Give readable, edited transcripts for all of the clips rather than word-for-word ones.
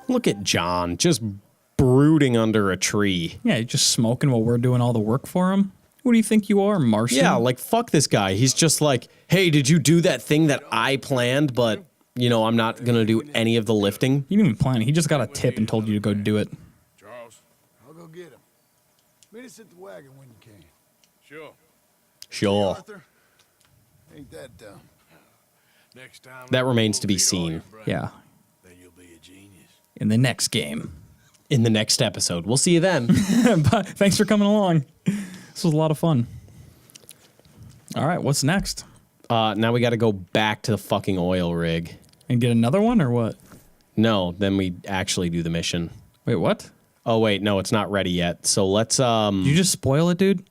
Look at John, just brooding under a tree. Yeah, he's just smoking while we're doing all the work for him. Who do you think you are, Martian? Yeah, like, fuck this guy. He's just like, hey, did you do that thing that I planned, but, you know, I'm not going to do any of the lifting? He didn't even plan it. He just got a tip and told you to go do it. Charles, I'll go get him. Meet us at the wagon when you can. Sure. Arthur, ain't that dumb. Next time That remains to be seen Yeah. then you'll be a genius. In the next game. in the next episode. We'll see you then. But thanks for coming along. This was a lot of fun. All right, what's next? Now we got to go back to the fucking oil rig. And get another one or what? No, then we actually do the mission. Wait, what? Oh, wait, no, it's not ready yet. So let's, Did you just spoil it, dude?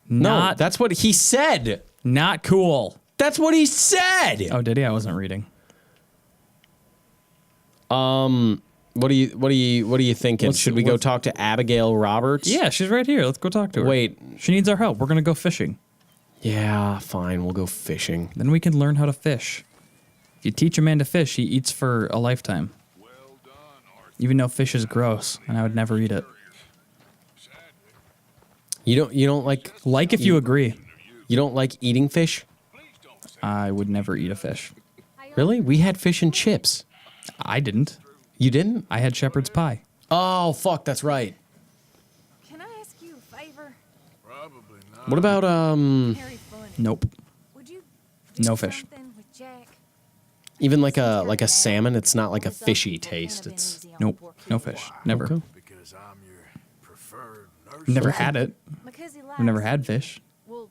No, that's what he said. Not cool. That's what he said. Oh, did he? I wasn't reading. What are you thinking? Should we go talk to Abigail Roberts? Yeah, she's right here. Let's go talk to her. Wait. She needs our help. We're going to go fishing. Yeah, fine. We'll go fishing. Then we can learn how to fish. If you teach a man to fish, he eats for a lifetime. Even though fish is gross, and I would never eat it. You don't like If you agree. You don't like eating fish? I would never eat a fish. Really? We had fish and chips. I didn't. You didn't? I had shepherd's pie. Oh, fuck, that's right. Can I ask you a favor? Probably not. What about Very funny. Nope. Would you No fish. something with Jack? even like a salmon? It's not like a fishy taste. It's Nope. No fish. Never. Okay. Because I'm your preferred nurse. Never had it. Because he I've never had fish. Well,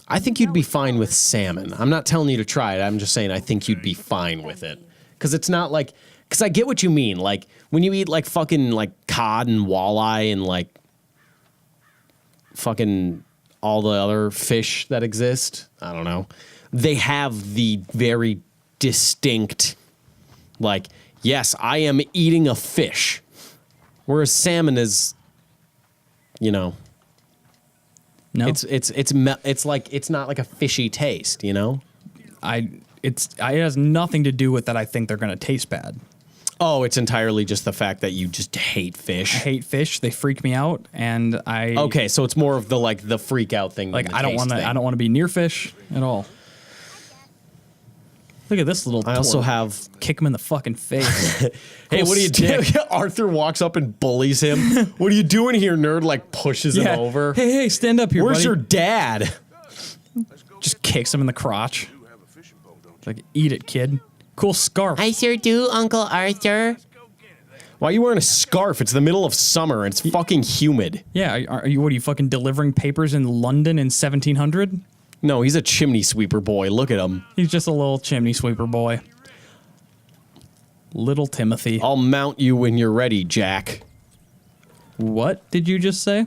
I think you'd be fine with salmon. I'm not telling you to try it. I'm just saying I think you'd be fine with it. Because it's not like... Because I get what you mean. Like, when you eat, like, fucking, like, cod and walleye and, like, fucking all the other fish that exist, I don't know, they have the very distinct, like, yes, I am eating a fish. Whereas salmon is, you know... No. It's like it's not like a fishy taste, you know? It has nothing to do with that I think they're going to taste bad. Oh, it's entirely just the fact that you just hate fish. I hate fish. They freak me out, and I Okay, so it's more of the freak out thing. like than the I don't taste want to thing. I don't want to be near fish at all. Look at this little I also twerp. have. Kick him in the fucking face. Hey, what are you doing? Arthur walks up and bullies him. What are you doing here, nerd? Like pushes him over. Hey, stand up here. Where's buddy. your dad? Just kicks him in the crotch. Like, eat it, kid. Cool scarf. I sure do, Uncle Arthur. Why are you wearing a scarf? It's the middle of summer and it's fucking humid. Yeah, are you fucking delivering papers in London in 1700? No, he's a chimney sweeper boy. Look at him. He's just a little chimney sweeper boy. Little Timothy. I'll mount you when you're ready, Jack. What did you just say?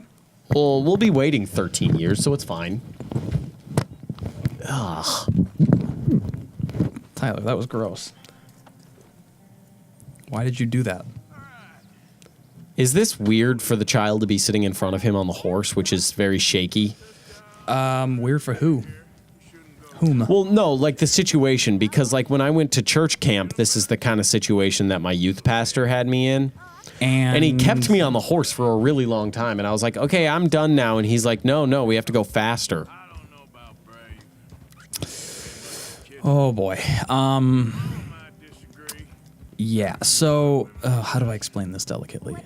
Well, we'll be waiting 13 years, so it's fine. Ugh. Tyler, that was gross. Why did you do that? Is this weird for the child to be sitting in front of him on the horse, which is very shaky? Weird for who? Whom? Well, no, like the situation, because like when I went to church camp, this is the kind of situation that my youth pastor had me in. And he kept me on the horse for a really long time. And I was like, okay, I'm done now. And he's like, no, we have to go faster. Oh boy. Yeah. So, how do I explain this delicately?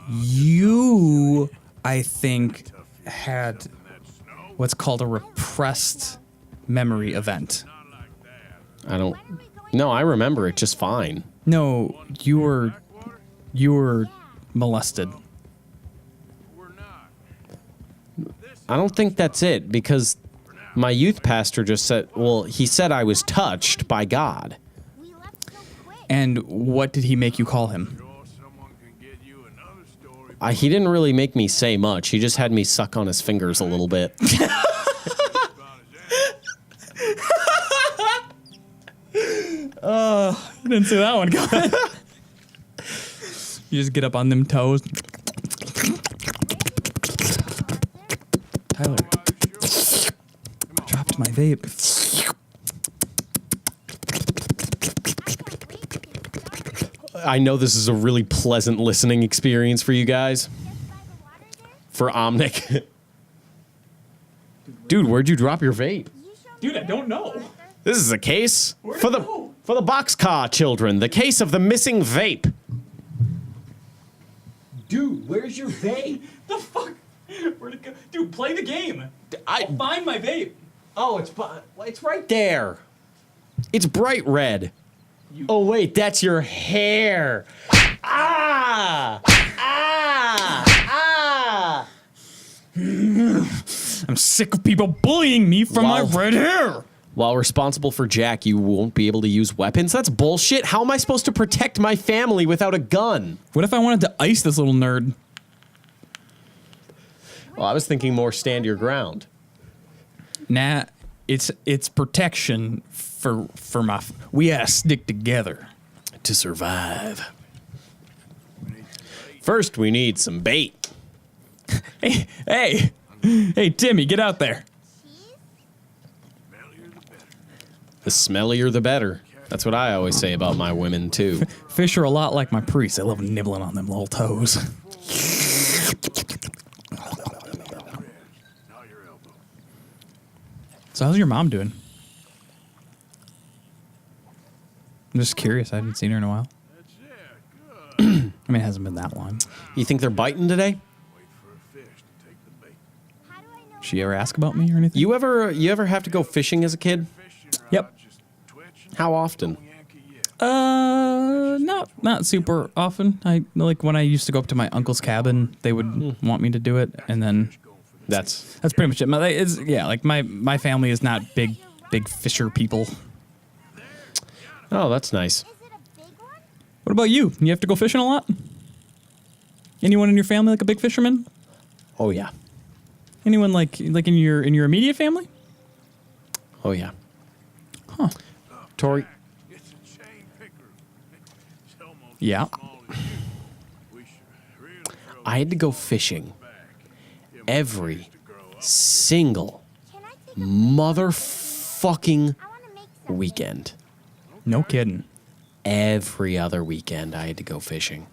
You, I think, had what's called a repressed memory event. No, I remember it just fine. No, you were molested. I don't think that's it, because my youth pastor just said, well, he said I was touched by God. And what did he make you call him? He didn't really make me say much. He just had me suck on his fingers a little bit. I didn't see that one coming. You just get up on them toes. Tyler. Dropped my vape. I know this is a really pleasant listening experience for you guys. For Omnic. Dude, where'd you drop your vape? Dude, I don't know. This is a case for the boxcar children. The case of the missing vape. Dude, where's your vape? The fuck? Where'd it go? Dude, play the game. I'll find my vape. Oh, it's right there. It's bright red. Oh wait, that's your hair. Ah! Ah! Ah! I'm sick of people bullying me for my red hair. While responsible for Jack, you won't be able to use weapons? That's bullshit. How am I supposed to protect my family without a gun? What if I wanted to ice this little nerd? Well, I was thinking more stand your ground. Nah, it's protection for my. We gotta stick together To survive. First, we need some bait. Hey, Timmy, get out there. The smellier, the better. That's what I always say about my women, too. Fish are a lot like my priests. I love nibbling on them little toes. So how's your mom doing? I'm just curious. I haven't seen her in a while. I mean, it hasn't been that long. You think they're biting today? She ever ask about me or anything? You ever have to go fishing as a kid? Yep. How often? Not super often. I like when I used to go up to my uncle's cabin, they would want me to do it, and then That's pretty much it. My family is not big fisher people. Oh, that's nice. What about you? You have to go fishing a lot? Anyone in your family like a big fisherman? Oh yeah. Anyone like in your immediate family? Oh yeah. Huh. Tori, Yeah. I had to go fishing every single motherfucking weekend. No kidding. Every other weekend I had to go fishing.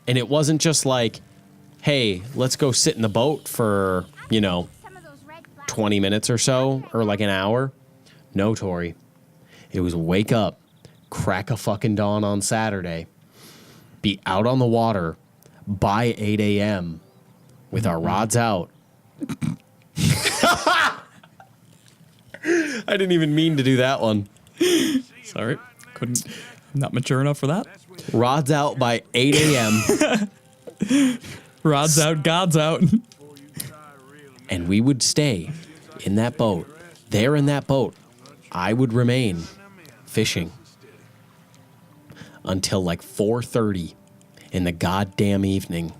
And it wasn't just like, hey, let's go sit in the boat for, 20 minutes or so, or like an hour. No, Tori. It was wake up, crack a fucking dawn on Saturday, be out on the water by 8 a.m. with our rods out. I didn't even mean to do that one. Sorry. I'm not mature enough for that. Rods out by 8 a.m. Rods out, God's out. And we would stay in that boat. There in that boat, I would remain fishing until like 4:30 in the goddamn evening.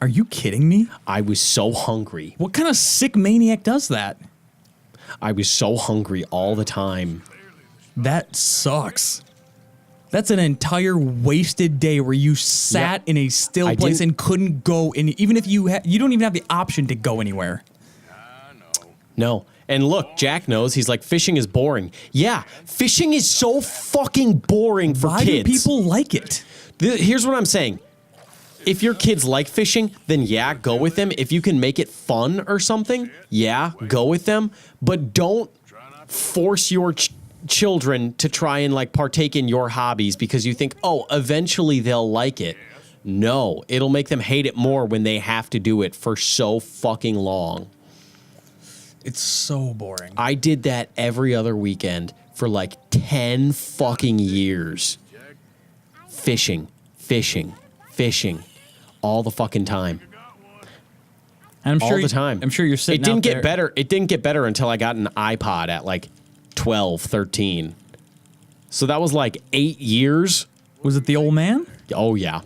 Are you kidding me? I was so hungry. What kind of sick maniac does that? I was so hungry all the time. That sucks. That's an entire wasted day where you sat in a still I place didn't- and couldn't go any. Even if you don't even have the option to go anywhere. No. And look, Jack knows. He's like, fishing is boring. Yeah, fishing is so fucking boring for Why kids. do people like it? Here's what I'm saying. If your kids like fishing, then yeah, go with them. If you can make it fun or something, yeah, go with them. But don't force your children to try and like partake in your hobbies because you think, oh, eventually they'll like it. No, it'll make them hate it more when they have to do it for so fucking long. It's so boring. I did that every other weekend for like 10 fucking years. Fishing, all the fucking time. And I'm All the time. I'm sure you're sitting. It didn't out get there. better. It didn't get better until I got an iPod at like 12, 13. So that was like 8 years. Was it the old man? Oh yeah.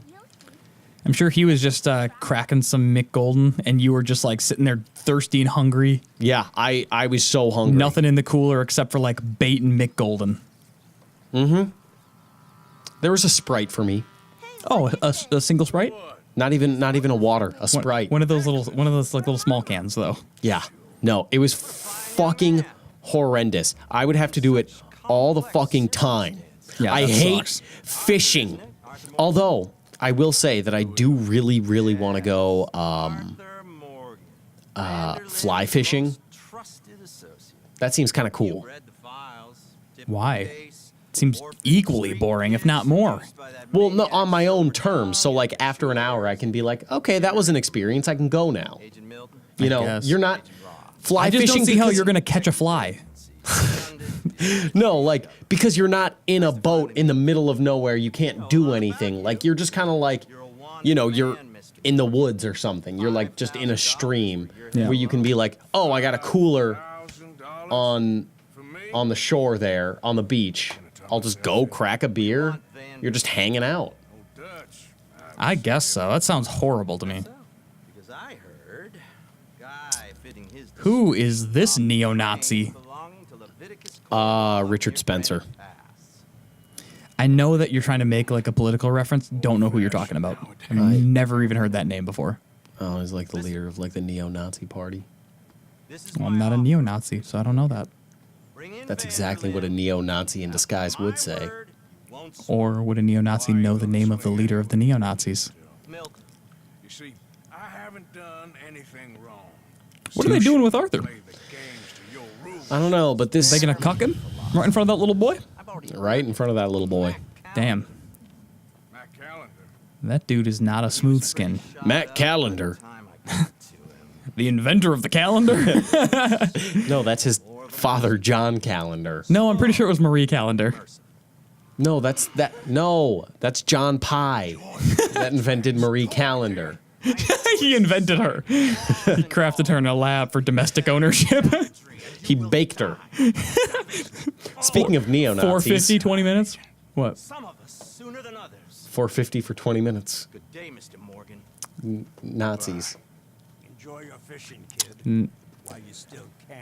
I'm sure he was just cracking some Mick Golden, and you were just like sitting there thirsty and hungry. Yeah, I was so hungry. Nothing in the cooler except for like bait and Mick Golden. There was a Sprite for me. Oh, a single Sprite? Not even a water, a Sprite. One of those like little small cans though. Yeah. No, it was fucking horrendous. I would have to do it all the fucking time. Yeah, I that hate sucks. fishing. Although I will say that I do really, really want to go fly fishing. That seems kind of cool. Why? It seems equally boring, if not more. Well, no, on my own terms. So, like, after an hour, I can be like, okay, that was an experience. I can go now. You know, guess. you're not fly I just fishing. don't see how because- you're going to catch a fly. No, like, because you're not in a boat in the middle of nowhere. You can't do anything. Like, you're just kind of like, you know, you're in the woods or something. You're like just in a stream where you can be like, oh, I got a cooler on the shore there, on the beach. I'll just go crack a beer. You're just hanging out. I guess so. That sounds horrible to me. Who is this neo-Nazi? Richard Spencer. I know that you're trying to make like a political reference. Don't know who you're talking about. I've never even heard that name before. Oh, he's like the leader of like the neo-Nazi party. Well, I'm not a neo-Nazi, so I don't know that. That's exactly what a neo-Nazi in disguise would say. Or would a neo-Nazi know the name of the leader of the neo-Nazis? You see, I haven't done anything wrong. What are they doing with Arthur? Play the games to your rules. I don't know, but this They gonna cuck him right in front of that little boy? right in front of that little boy. Damn, Matt Calendar. that dude is not a smooth skin. Matt Callender. The inventor of the calendar? No, that's his father, John Callender. No, I'm pretty sure it was Marie Calendar. No, that's John Pye that invented Marie Callender. He invented her. He crafted her in a lab for domestic ownership. He baked her. Speaking of neo-Nazis, 450, 20 minutes? What? Some of us sooner than others. 450 for 20 minutes. Good day, Mr. Morgan. Nazis. Enjoy your fishing, kid. While you still can.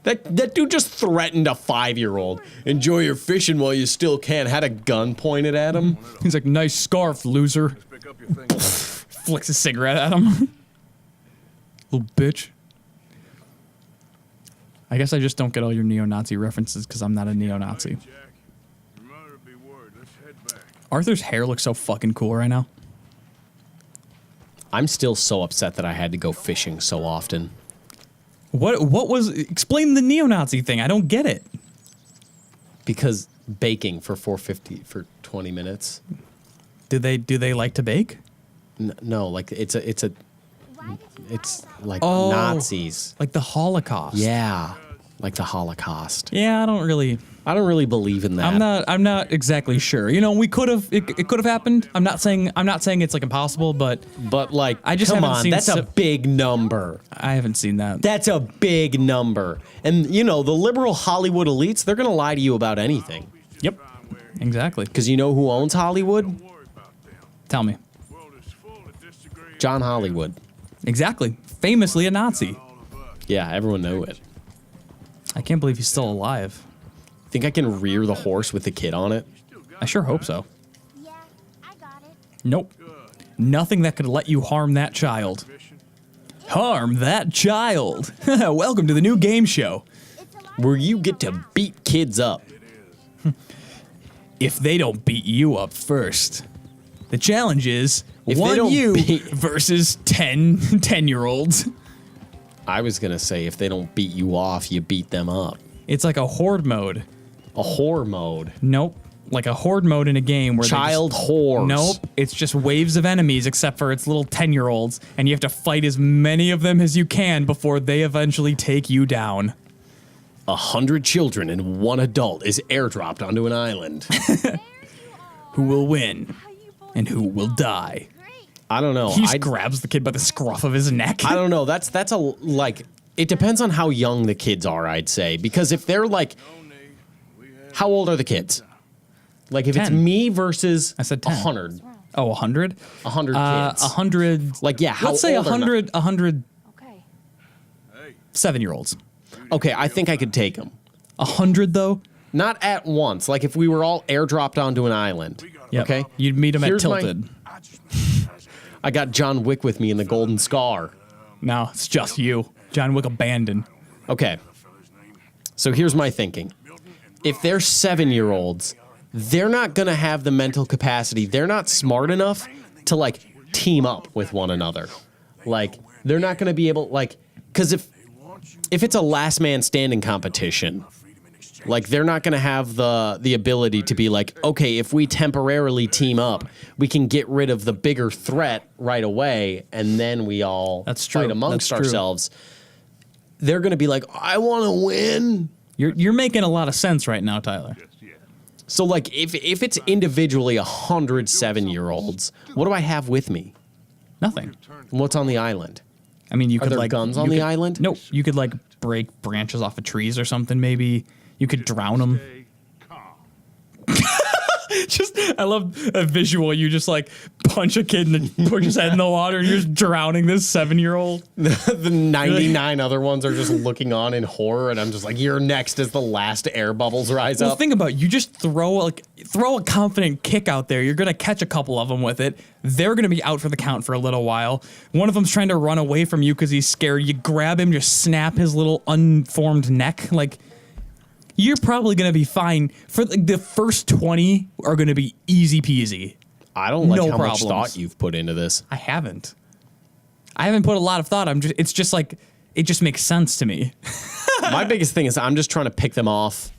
That dude just threatened a 5-year-old. Enjoy your fishing while you still can. Had a gun pointed at him. He's like, nice scarf, loser. Pick up your things. Flicks a cigarette at him. Little bitch. I guess I just don't get all your neo-Nazi references because I'm not a neo-Nazi. Jack, your mother will be worried. Let's head back. Arthur's hair looks so fucking cool right now. I'm still so upset that I had to go fishing so often. What was... Explain the neo-Nazi thing. I don't get it. Because baking for 450 for 20 minutes. Do they like to bake? No, like it's Why did you like Oh. Nazis. Like the Holocaust. Yeah, like the Holocaust. Yeah, I don't really believe in that. I'm not exactly sure. You know, it could have happened. I'm not saying it's like impossible, but But like, I just come haven't on, seen that's a so- big number. I haven't seen that. That's a big number. And you know, the liberal Hollywood elites, they're gonna lie to you about anything. Yep. Exactly. Because you know who owns Hollywood? Worry about them. Tell me. The world is full of disagreeing. John Hollywood. Exactly. Famously a Nazi. Yeah, everyone knew it. I can't believe he's still alive. Think I can rear the horse with the kid on it? I sure hope so. Yeah, I got it. Nope. Nothing that could let you harm that child. Harm that child. Welcome to the new game show. It's a lot. Where you get to beat kids up. If they don't beat you up first. The challenge is If they one don't you beat- versus 10-year-olds. I was gonna say, if they don't beat you off, you beat them up. It's like a horde mode. A whore mode. Nope. Like a horde mode in a game where Child whores. Nope. It's just waves of enemies except for it's little 10-year-olds and you have to fight as many of them as you can before they eventually take you down. 100 children and 1 adult is airdropped onto an island. Who will win and who will die? Great. I don't know. He I grabs the kid by the scruff of his neck. I don't know. That's a like. It depends on how young the kids are. I'd say because if they're like, how old are the kids? Like if it's 10. me versus I said 10. 100, Oh, 100? 100 kids. 100. Like yeah, how Let's say old are 100 Okay. 7-year-olds. Okay, I think I could take them. 100 though? Not at once. Like if we were all airdropped onto an island. Yep. Okay. You'd meet him Here's at my- Tilted. I got John Wick with me in the Golden Scar. No, it's just you. John Wick abandoned. Okay. So here's my thinking. If they're 7-year-olds, they're not going to have the mental capacity. They're not smart enough to like team up with one another. Like they're not going to be able because if it's a last man standing competition, like they're not going to have the ability to be like, okay, if we temporarily team up, we can get rid of the bigger threat right away, and then we all fight amongst ourselves. They're going to be like, I want to win. You're making a lot of sense right now, Tyler. So like if it's individually 100 7-year-olds, what do I have with me? Nothing. What's on the island? I mean, you Are could there like guns on the island? No, you could like break branches off of trees or something. Maybe you could drown them. Just, I love a visual. You just like punch a kid and then push his head in the water, and you're just drowning this 7-year-old. The 99 other ones are just looking on in horror, and I'm just like, you're next as the last air bubbles rise Well, up. think about it. You just throw a confident kick out there. You're gonna catch a couple of them with it. They're gonna be out for the count for a little while. One of them's trying to run away from you because he's scared. You grab him, just snap his little unformed neck, like. You're probably going to be fine. For the first 20 are going to be easy peasy. I don't like No how problems. much thought you've put into this. I haven't put a lot of thought. It's just like, it just makes sense to me. My biggest thing is I'm just trying to pick them off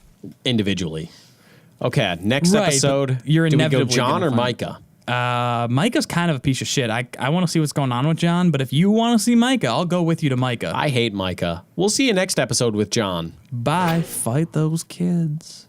individually. Okay, next Right, episode, but you're do we go inevitably John gonna or find- Micah? Micah's kind of a piece of shit. I want to see what's going on with John, but if you want to see Micah, I'll go with you to Micah. I hate Micah. We'll see you next episode with John. Bye. Fight those kids.